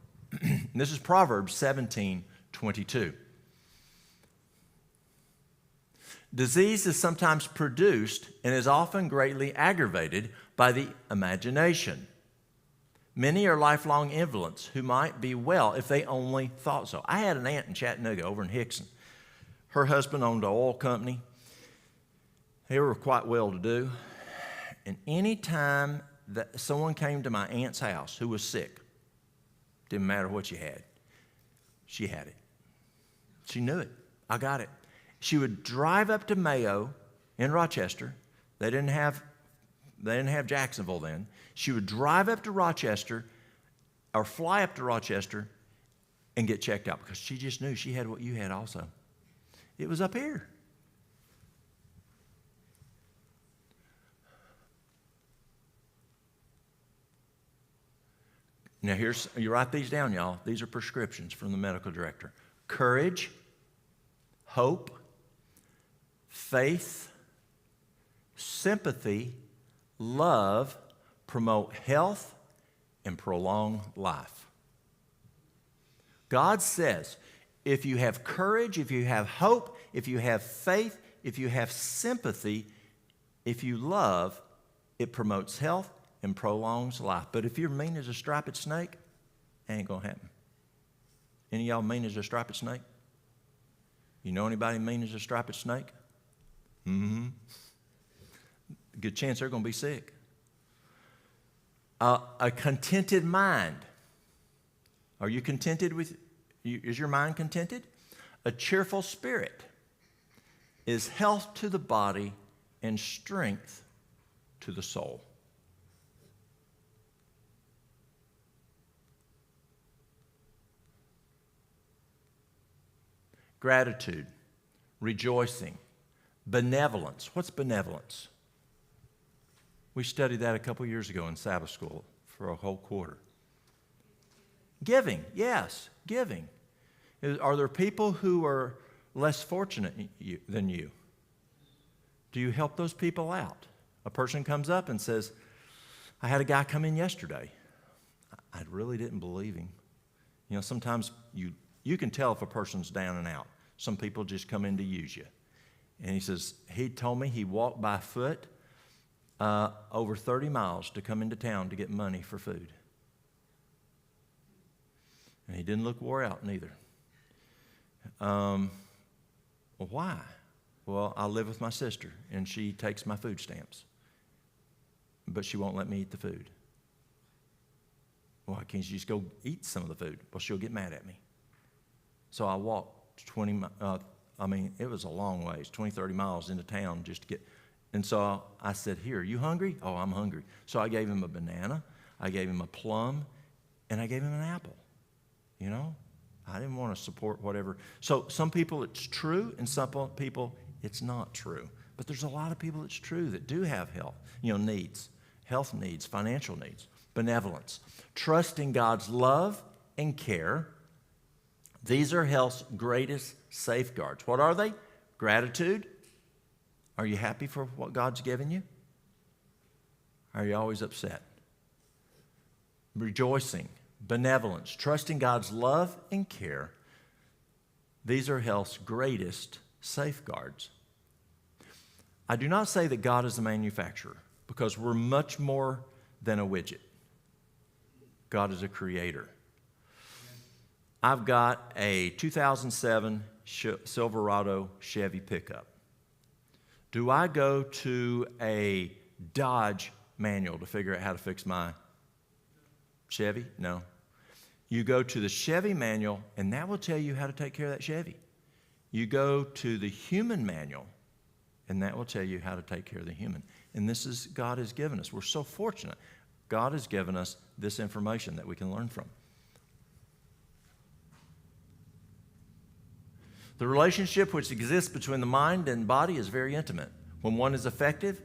This is Proverbs 17:22. Disease is sometimes produced and is often greatly aggravated by the imagination. Many are lifelong invalids who might be well if they only thought so. I had an aunt in Chattanooga over in Hickson. Her husband owned an oil company. They were quite well to do. And any time that someone came to my aunt's house who was sick, didn't matter what she had it. She knew it. I got it. She would drive up to Mayo in Rochester. They didn't have Jacksonville then. She would drive up to Rochester or fly up to Rochester and get checked out because she just knew she had what you had also. It was up here. Now you write these down, y'all. These are prescriptions from the medical director. Courage, hope, faith, sympathy, love, promote health, and prolong life. God says, if you have courage, if you have hope, if you have faith, if you have sympathy, if you love, it promotes health and prolongs life. But if you're mean as a striped snake, it ain't going to happen. Any of y'all mean as a striped snake? You know anybody mean as a striped snake? Mm-hmm. Good chance they're going to be sick. A contented mind. Are you contented with, is your mind contented? A cheerful spirit is health to the body and strength to the soul. Gratitude, rejoicing, benevolence. What's benevolence? We studied that a couple years ago in Sabbath school for a whole quarter. Giving, yes, giving. Are there people who are less fortunate than you? Do you help those people out? A person comes up and says, I had a guy come in yesterday. I really didn't believe him. You know, sometimes you can tell if a person's down and out. Some people just come in to use you. And he says, he told me he walked by foot over 30 miles to come into town to get money for food. And he didn't look wore out neither. Well, why? Well, I live with my sister, and she takes my food stamps. But she won't let me eat the food. Why can't you just go eat some of the food? Well, she'll get mad at me. So I walked 20, it was a long ways, 20, 30 miles into town just to get, and so I said, here, you hungry? Oh, I'm hungry. So I gave him a banana, I gave him a plum, and I gave him an apple. You know, I didn't want to support whatever. So some people it's true, and some people it's not true. But there's a lot of people it's true that do have health, needs, health needs, financial needs, benevolence, trust in God's love and care. These are health's greatest safeguards. What are they? Gratitude. Are you happy for what God's given you? Are you always upset? Rejoicing, benevolence, trusting God's love and care. These are health's greatest safeguards. I do not say that God is the manufacturer because we're much more than a widget. God is a creator. I've got a 2007 Silverado Chevy pickup. Do I go to a Dodge manual to figure out how to fix my Chevy? No. You go to the Chevy manual, and that will tell you how to take care of that Chevy. You go to the human manual, and that will tell you how to take care of the human. And this is God has given us. We're so fortunate. God has given us this information that we can learn from. The relationship which exists between the mind and body is very intimate. When one is affected,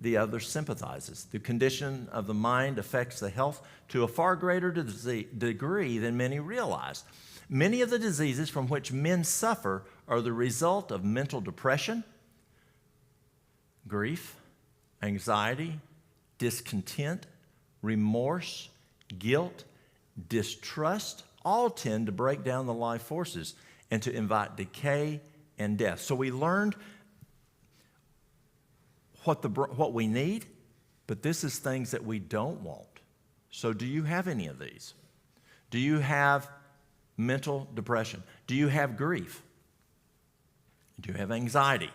the other sympathizes. The condition of the mind affects the health to a far greater degree than many realize. Many of the diseases from which men suffer are the result of mental depression, grief, anxiety, discontent, remorse, guilt, distrust. All tend to break down the life forces and to invite decay and death. So we learned what we need, but this is things that we don't want. So do you have any of these? Do you have mental depression? Do you have grief? Do you have anxiety?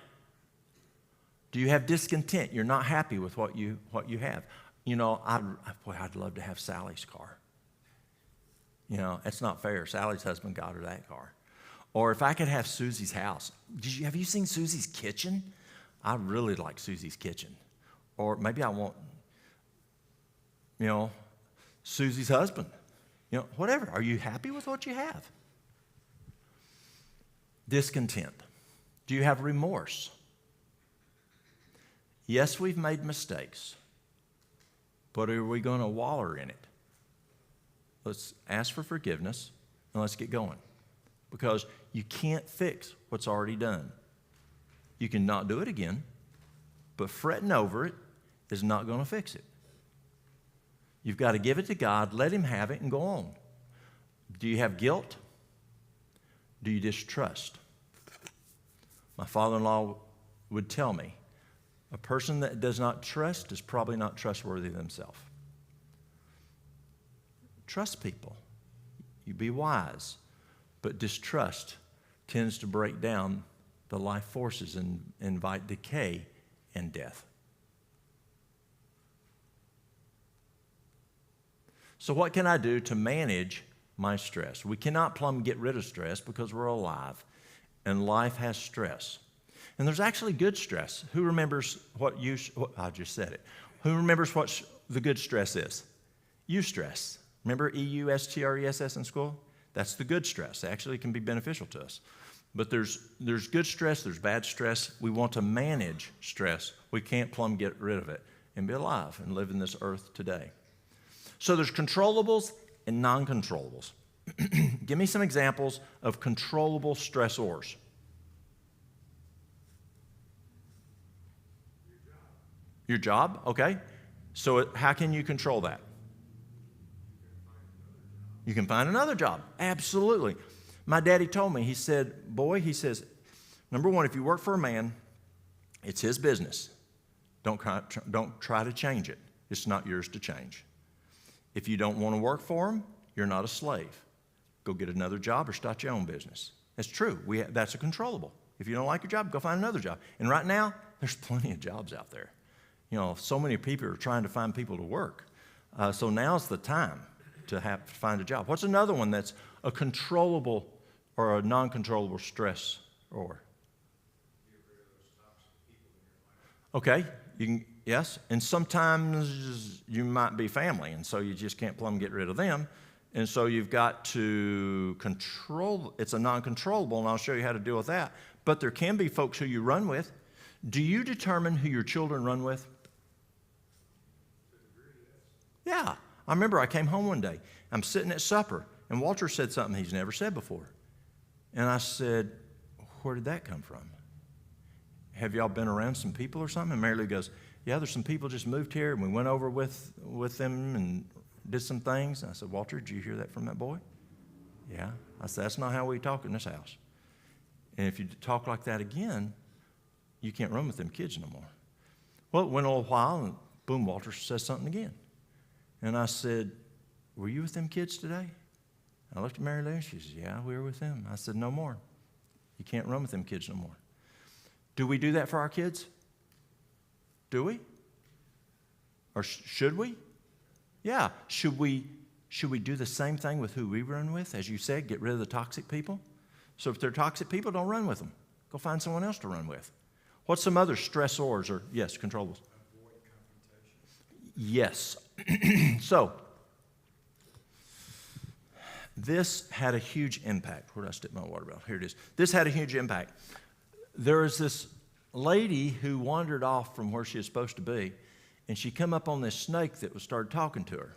Do you have discontent? You're not happy with what you have. You know, I'd love to have Sally's car. You know, it's not fair. Sally's husband got her that car. Or if I could have Susie's house. Have you seen Susie's kitchen? I really like Susie's kitchen. Or maybe I want, you know, Susie's husband. You know, whatever. Are you happy with what you have? Discontent. Do you have remorse? Yes, we've made mistakes, but are we going to wallow in it? Let's ask for forgiveness and let's get going, because you can't fix what's already done. You can not do it again, but fretting over it is not going to fix it. You've got to give it to God, let Him have it, and go on. Do you have guilt? Do you distrust? My father-in-law would tell me, a person that does not trust is probably not trustworthy themselves. Trust people. You be wise, but distrust tends to break down the life forces and invite decay and death. So what can I do to manage my stress? We cannot plumb get rid of stress because we're alive, and life has stress. And there's actually good stress. Who remembers I just said it. Who remembers what the good stress is? Eustress. Remember EUSTRESS in school? That's the good stress. Actually, it can be beneficial to us. But there's good stress, there's bad stress. We want to manage stress. We can't plumb get rid of it and be alive and live in this earth today. So there's controllables and non-controllables. Give me some examples of controllable stressors. Your job, okay. So how can you control that? You can find another job. Absolutely. My daddy told me, he says, number one, if you work for a man, it's his business. Don't try to change it. It's not yours to change. If you don't want to work for him, you're not a slave. Go get another job or start your own business. That's true. That's a controllable. If you don't like your job, go find another job. And right now, there's plenty of jobs out there. You know, so many people are trying to find people to work. So now's the time to find a job. What's another one that's a controllable or a non-controllable stress? Or okay, yes, and sometimes you might be family, and so you just can't plumb get rid of them, and so you've got to control. It's a non-controllable, and I'll show you how to deal with that. But there can be folks who you run with. Do you determine who your children run with? Yeah. I remember I came home one day. I'm sitting at supper, and Walter said something he's never said before. And I said, where did that come from? Have y'all been around some people or something? And Mary Lou goes, yeah, there's some people just moved here, and we went over with them and did some things. And I said, Walter, did you hear that from that boy? Yeah. I said, that's not how we talk in this house. And if you talk like that again, you can't run with them kids no more. Well, it went a little while, and boom, Walter says something again. And I said, were you with them kids today? I looked at Mary Lou, and she said, yeah, we were with them. I said, no more. You can't run with them kids no more. Do we do that for our kids? Do we? Or should we? Yeah. Should we do the same thing with who we run with? As you said, get rid of the toxic people. So if they're toxic people, don't run with them. Go find someone else to run with. What's some other stressors or, yes, controllables? Avoid confrontation. Yes. So, this had a huge impact. Where did I stick my water bottle? Here it is. This had a huge impact. There is this lady who wandered off from where she was supposed to be, and she come up on this snake that was started talking to her.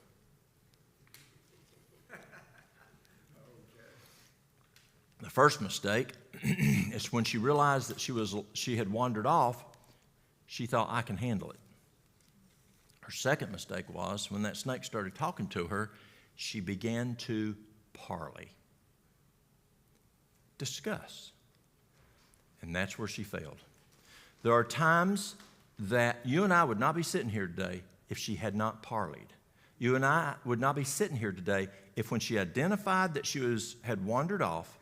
The first mistake is when she realized that she had wandered off, she thought, I can handle it. Her second mistake was when that snake started talking to her, she began to parley, discuss. And that's where she failed. There are times that you and I would not be sitting here today if she had not parleyed. You and I would not be sitting here today if when she identified that she had wandered off,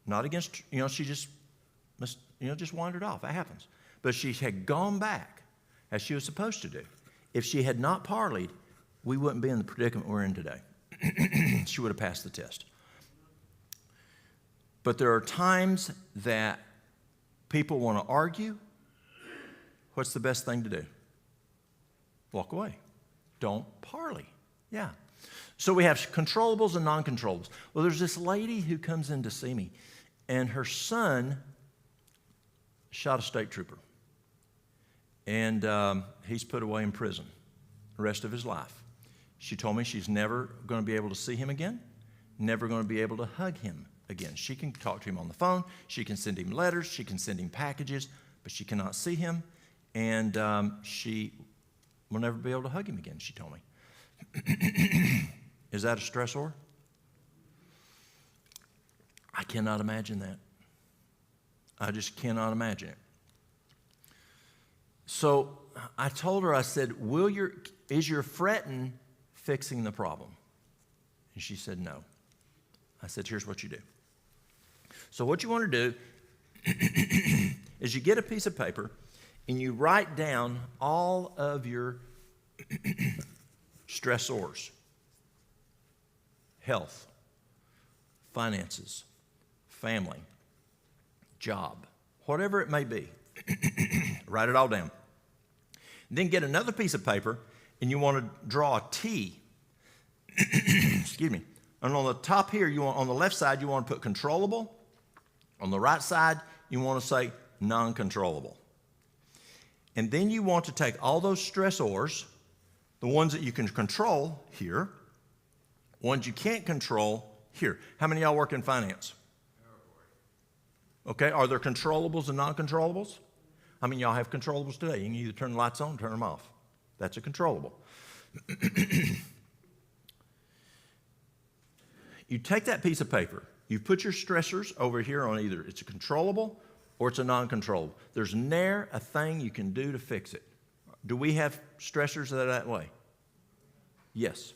not against, she just wandered off. That happens. But she had gone back as she was supposed to do. If she had not parleyed, we wouldn't be in the predicament we're in today. She would have passed the test. But there are times that people want to argue. What's the best thing to do? Walk away. Don't parley. Yeah. So we have controllables and non-controllables. Well, there's this lady who comes in to see me, and her son shot a state trooper. And he's put away in prison the rest of his life. She told me she's never going to be able to see him again, never going to be able to hug him again. She can talk to him on the phone. She can send him letters. She can send him packages, but she cannot see him. And she will never be able to hug him again, she told me. Is that a stressor? I cannot imagine that. I just cannot imagine it. So I told her, I said, is your fretting fixing the problem? And she said, no. I said, here's what you do. So what you want to do is you get a piece of paper and you write down all of your stressors: health, finances, family, job, whatever it may be. Write it all down. Then get another piece of paper and you want to draw a T. Excuse me. And on the top here, on the left side, you want to put controllable. On the right side, you want to say non-controllable. And then you want to take all those stressors, the ones that you can control here, ones you can't control here. How many of y'all work in finance? Okay, are there controllables and non-controllables? How many of y'all have controllables today? You can either turn the lights on or turn them off. That's a controllable. You take that piece of paper, you put your stressors over here on either it's a controllable or it's a non-controllable. There's ne'er a thing you can do to fix it. Do we have stressors that are that way? Yes.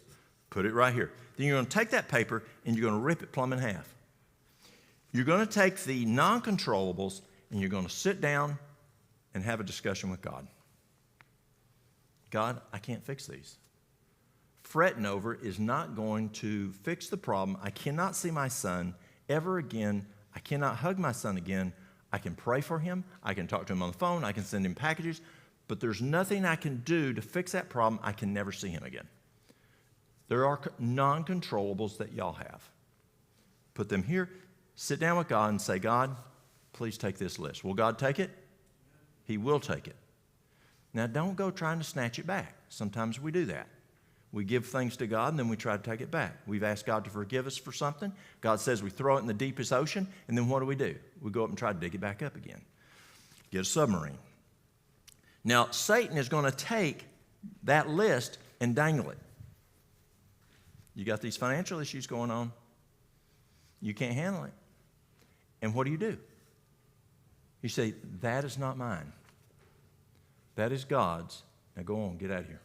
Put it right here. Then you're going to take that paper and you're going to rip it plumb in half. You're going to take the non-controllables and you're going to sit down and have a discussion with God. God, I can't fix these. Fretting over is not going to fix the problem. I cannot see my son ever again. I cannot hug my son again. I can pray for him. I can talk to him on the phone. I can send him packages. But there's nothing I can do to fix that problem. I can never see him again. There are non-controllables that y'all have. Put them here. Sit down with God and say, God, please take this list. Will God take it? He will take it. Now, don't go trying to snatch it back. Sometimes we do that. We give things to God, and then we try to take it back. We've asked God to forgive us for something. God says we throw it in the deepest ocean, and then what do? We go up and try to dig it back up again. Get a submarine. Now, Satan is going to take that list and dangle it. You got these financial issues going on. You can't handle it. And what do? You say, that is not mine. That is God's. Now go on, get out of here.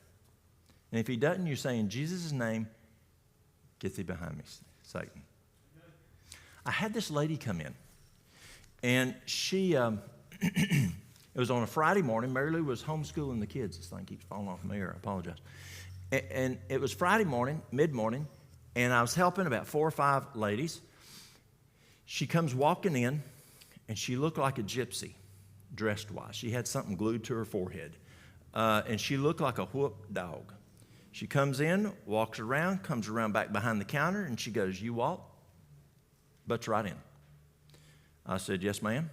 And if he doesn't, you say, in Jesus' name, get thee behind me, Satan. I had this lady come in, and she, it was on a Friday morning. Mary Lou was homeschooling the kids. This thing keeps falling off my ear. I apologize. And it was Friday morning, mid-morning, and I was helping about 4 or 5 ladies. She comes walking in, and she looked like a gypsy, dressed-wise. She had something glued to her forehead, and she looked like a whooped dog. She comes in, walks around, comes around back behind the counter, and she goes, you Walt? Butts right in. I said, yes, ma'am.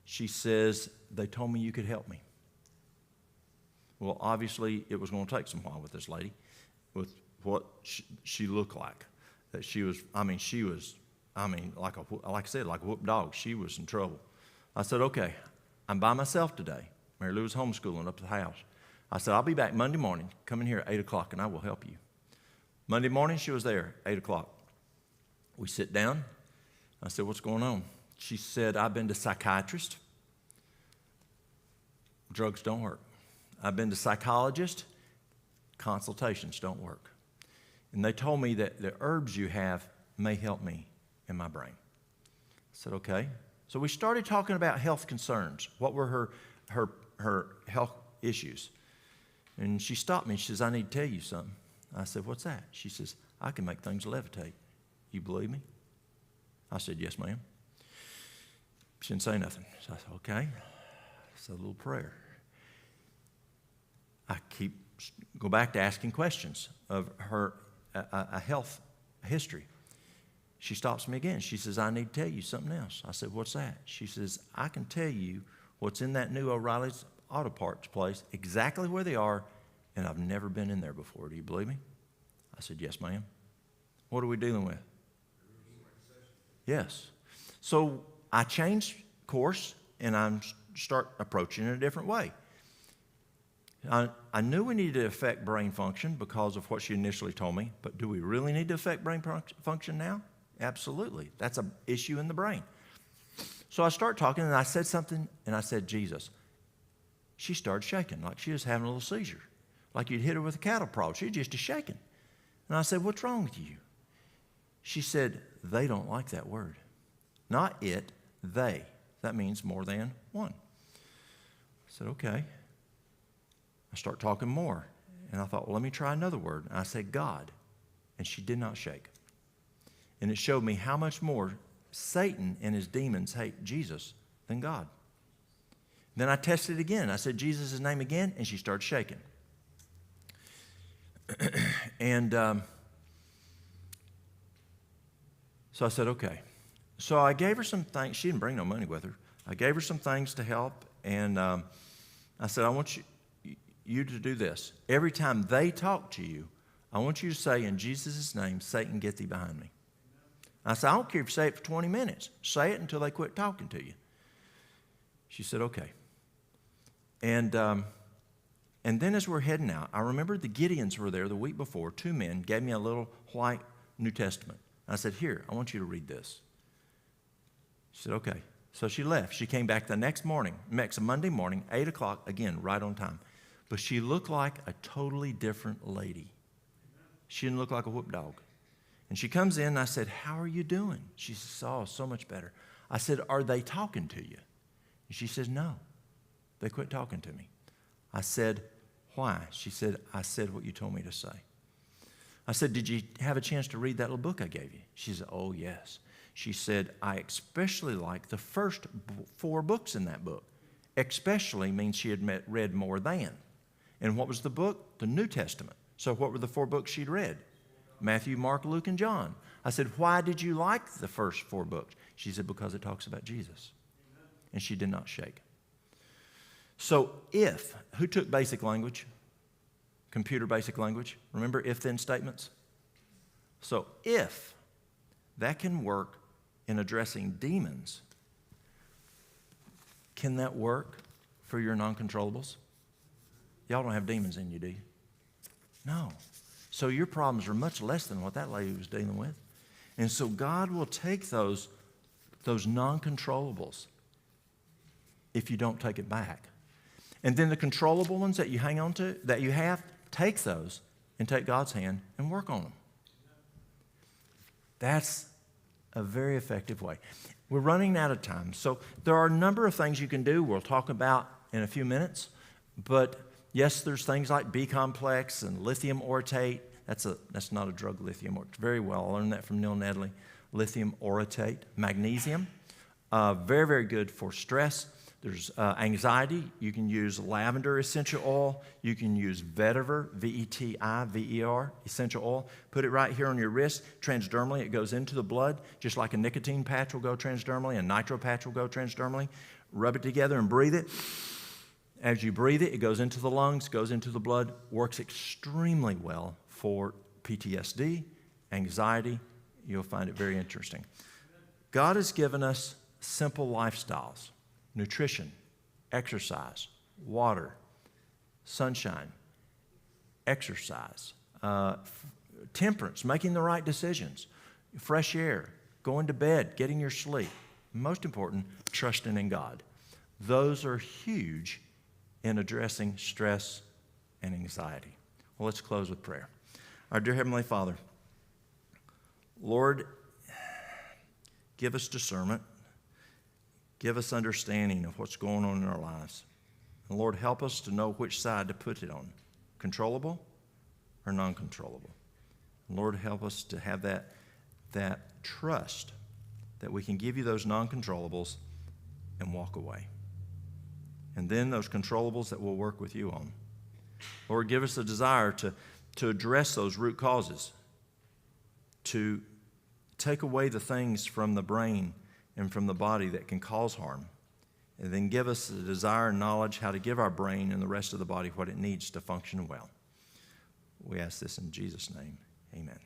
She says, they told me you could help me. Well, obviously, it was going to take some while with this lady, with what she looked like. That she was, like I said, like a whooped dog. She was in trouble. I said, okay, I'm by myself today. Mary Lou was homeschooling up at the house. I said, I'll be back Monday morning. Come in here at 8 o'clock, and I will help you. Monday morning, she was there, 8 o'clock. We sit down. I said, what's going on? She said, I've been to psychiatrist. Drugs don't work. I've been to psychologist. Consultations don't work. And they told me that the herbs you have may help me in my brain. I said, okay. So we started talking about health concerns. What were her health issues? And she stopped me. She says, I need to tell you something. I said, what's that? She says, I can make things levitate. You believe me? I said, yes, ma'am. She didn't say nothing. So I said, okay. It's a little prayer. I go back to asking questions of her a health history. She stops me again. She says, I need to tell you something else. I said, what's that? She says, I can tell you what's in that new O'Reilly's Auto Parts place, exactly where they are, and I've never been in there before. Do you believe me? I said, yes, ma'am. What are we dealing with? Yes. So I changed course, and I start approaching it a different way. I knew we needed to affect brain function because of what she initially told me, but do we really need to affect brain function now? Absolutely. That's an issue in the brain. So I start talking, and I said something, and I said, Jesus. She started shaking like she was having a little seizure, like you'd hit her with a cattle prod. She just is shaking. And I said, what's wrong with you? She said, they don't like that word. Not it, they. That means more than one. I said, okay. I start talking more. And I thought, well, let me try another word. And I said, God. And she did not shake. And it showed me how much more Satan and his demons hate Jesus than God. Then I tested it again. I said Jesus' name again, and she started shaking. And so I said, okay. So I gave her some things. She didn't bring no money with her. I gave her some things to help, and I said, I want you to do this. Every time they talk to you, I want you to say, in Jesus' name, Satan, get thee behind me. I said, I don't care if you say it for 20 minutes. Say it until they quit talking to you. She said, okay. And then as we're heading out, I remember the Gideons were there the week before. 2 men gave me a little white New Testament. I said, here, I want you to read this. She said, okay. So she left. She came back the next Monday morning, 8 o'clock, again, right on time. But she looked like a totally different lady. She didn't look like a whoop dog. And she comes in, and I said, how are you doing? She says, oh, so much better. I said, are they talking to you? And she says, no. They quit talking to me. I said, why? She said, I said what you told me to say. I said, did you have a chance to read that little book I gave you? She said, oh, yes. She said, I especially like the first 4 books in that book. Especially means she had read more than. And what was the book? The New Testament. So what were the 4 books she'd read? Matthew, Mark, Luke, and John. I said, why did you like the first 4 books? She said, because it talks about Jesus. And she did not shake. So who took basic language? Computer basic language. Remember if-then statements? So if that can work in addressing demons, can that work for your non-controllables? Y'all don't have demons in you, do you? No. So your problems are much less than what that lady was dealing with. And so God will take those non-controllables if you don't take it back. And then the controllable ones that you hang on to, that you have, take those and take God's hand and work on them. That's a very effective way. We're running out of time. So there are a number of things you can do we'll talk about in a few minutes. But yes, there's things like B-complex and lithium orotate. That's not a drug, lithium. Works very well. I learned that from Neil Nedley. Lithium orotate. Magnesium. Very, very good for stress. There's anxiety. You can use lavender essential oil. You can use vetiver, V-E-T-I-V-E-R, essential oil. Put it right here on your wrist. Transdermally, it goes into the blood, just like a nicotine patch will go transdermally, a nitro patch will go transdermally. Rub it together and breathe it. As you breathe it, it goes into the lungs, goes into the blood, works extremely well for PTSD, anxiety. You'll find it very interesting. God has given us simple lifestyles: nutrition, exercise, water, sunshine, exercise, temperance, making the right decisions, fresh air, going to bed, getting your sleep. Most important, trusting in God. Those are huge in addressing stress and anxiety. Well, let's close with prayer. Our dear Heavenly Father, Lord, give us discernment. Give us understanding of what's going on in our lives. And Lord, help us to know which side to put it on, controllable or non-controllable. Lord, help us to have that trust that we can give you those non-controllables and walk away. And then those controllables that we'll work with you on. Lord, give us a desire to address those root causes, to take away the things from the brain and from the body that can cause harm, and then give us the desire and knowledge how to give our brain and the rest of the body what it needs to function well. We ask this in Jesus' name. Amen.